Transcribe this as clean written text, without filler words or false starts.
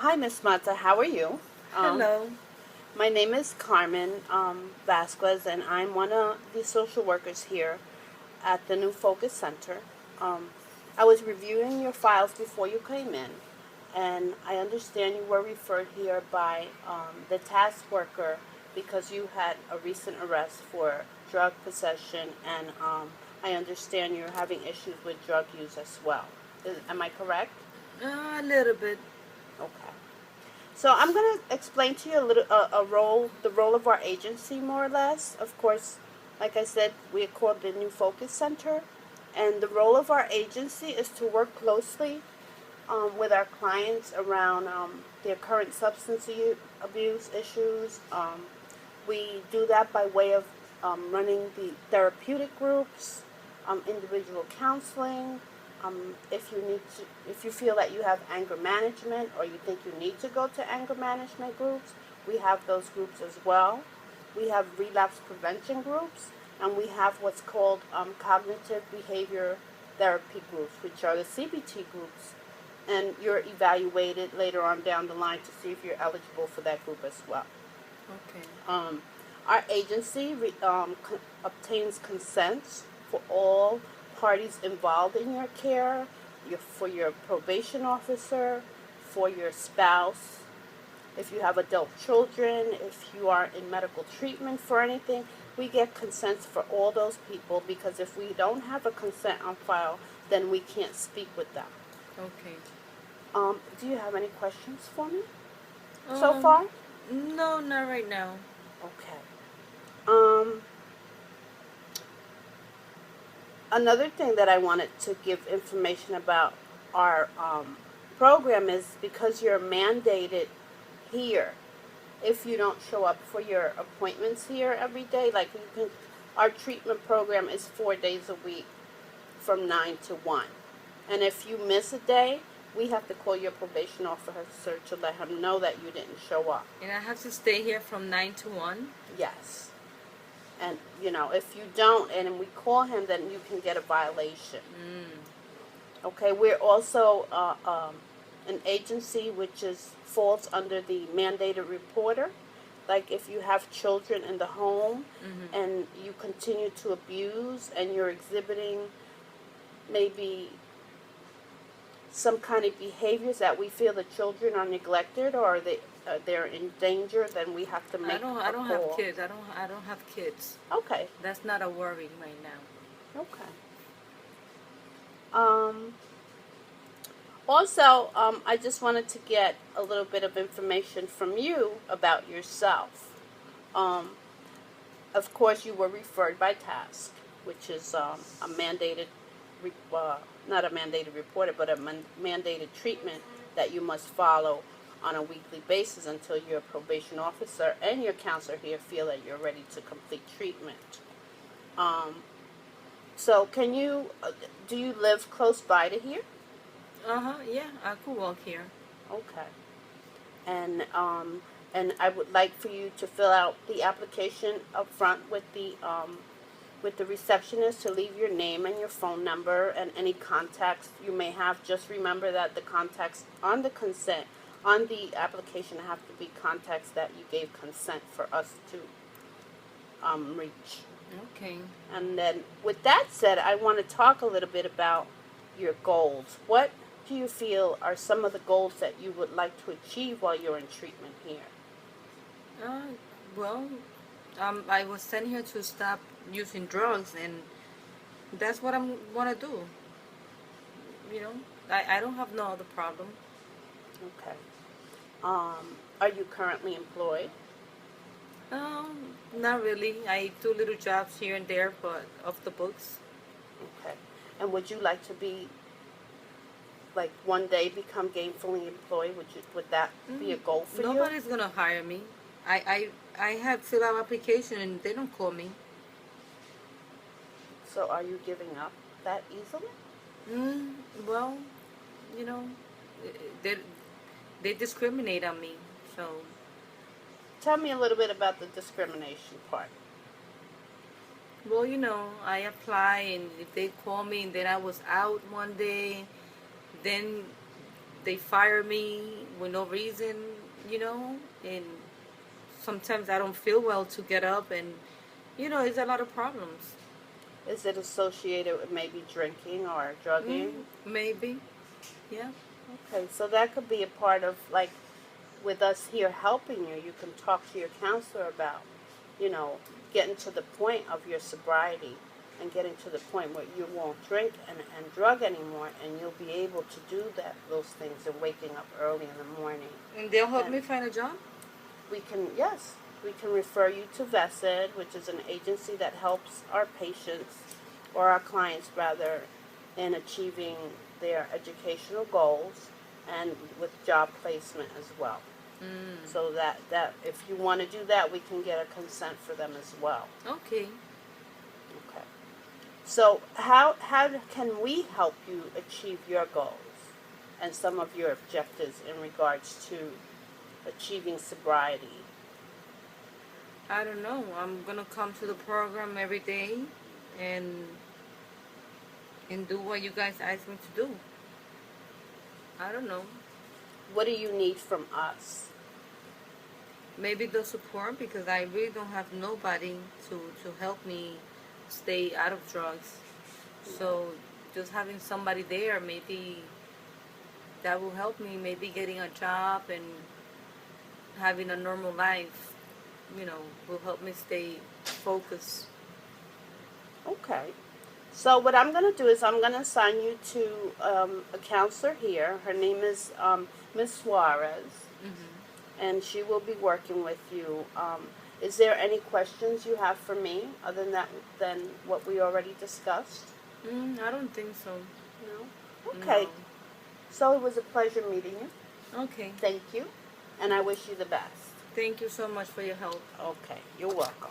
Hi, Miss Mata. How are you? Um, Hello. my name is Carmen Vasquez, and I'm one of the social workers here at the New Focus Center. Um, I was reviewing your files before you came in, and I understand you were referred here by the task worker because you had a recent arrest for drug possession, and I understand you're having issues with drug use as well. Am I correct? A little bit. Okay. So I'm going to explain to you the role of our agency, more or less. Of course, like I said, we are called the New Focus Center, and the role of our agency is to work closely with our clients around their current abuse issues. We do that by way of running the therapeutic groups, individual counseling. If you feel that you have anger management or you think you need to go to anger management groups, we have those groups as well. We have relapse prevention groups, and we have what's called cognitive behavior therapy groups, which are the CBT groups, and you're evaluated later on down the line to see if you're eligible for that group as well. Okay. Um, our agency obtains consents for all parties involved in your care, for your probation officer, for your spouse, if you have adult children, if you are in medical treatment for anything. We get consents for all those people because if we don't have a consent on file, then we can't speak with them. Okay. Do you have any questions for me so Um. far? No, not right now. Okay. Um, Another thing that I wanted to give information about our program is because you're mandated here. If you don't show up for your appointments here every day, like you can, our treatment program is 4 days a week from 9 to 1. And if you miss a day, we have to call your probation officer to let him know that you didn't show up. And I have to stay here from 9 to 1. Yes. And if you don't and we call him, then you can get a violation. Mm. Okay, we're also an agency which falls under the mandated reporter. Like if you have children in the home Mhm. and you continue to abuse and you're exhibiting maybe some kind of behaviors that we feel the children are neglected or they're in danger, then we have to I make don't. I a don't have call. kids. I don't have kids. Okay, That's not a worry right now. okay. Um, Also, I just wanted to get a little bit of information from you about yourself. Um, of course, you were referred by task, which is a mandated, not a mandated reporter, but a mandated treatment that you must follow on a weekly basis until your probation officer and your counselor here feel that you're ready to complete treatment. Um, so, do you live close by to here? Yeah, I could walk here. Okay. and I would like for you to fill out the application up front with the receptionist to leave your name and your phone number and any contacts you may have. Just remember that the contacts on the consent on the application have to be contacts that you gave consent for us to reach. Okay. And then, with that said, I want to talk a little bit about your goals. What do you feel are some of the goals that you would like to achieve while you're in treatment here? Uh. Well, I was sent here to stop using drugs, and that's what I'm gonna do. You know. I don't have no other problem. Okay. Are you currently employed? Not really. I do little jobs here and there, but off the books. Okay. And would you like to be like one day become gainfully employed? Would that be a goal for you? Nobody's gonna hire me. I have filled out application and they don't call me. So are you giving up that easily? Mm, well, you know, they they discriminate on me. So, Tell me a little bit about the discrimination part. well, I apply and if they call me and then I was out one day, then they fire me with no reason, you know, and sometimes I don't feel well to get up, and it's a lot of problems. Is it associated with maybe drinking or drugging? Maybe, yeah. Okay, so that could be a part of, like, with us here helping you, you can talk to your counselor about, you know, getting to the point of your sobriety and getting to the point where you won't drink and drug anymore, and you'll be able to do those things and waking up early in the morning. And they'll help And me find a job? yes, we can refer you to VESED, which is an agency that helps our patients, or our clients rather, in achieving their educational goals and with job placement as well. So that if you want to do that, we can get a consent for them as well. Okay. Okay. So how can we help you achieve your goals and some of your objectives in regards to achieving sobriety? I don't know. I'm gonna come to the program every day and do what you guys ask me to do. I don't know. What do you need from us? Maybe the support, because I really don't have nobody to help me stay out of drugs. So just having somebody there, maybe that will help me. Maybe getting a job and having a normal life, will help me stay focused. Okay. So what I'm going to do is I'm going to assign you to a counselor here. Her name is Ms. Suarez, and she will be working with you. Is there any questions you have for me other than what we already discussed? I don't think so. No? Okay. No. So it was a pleasure meeting you. Okay. Thank you, and I wish you the best. Thank you so much for your help. Okay. You're welcome.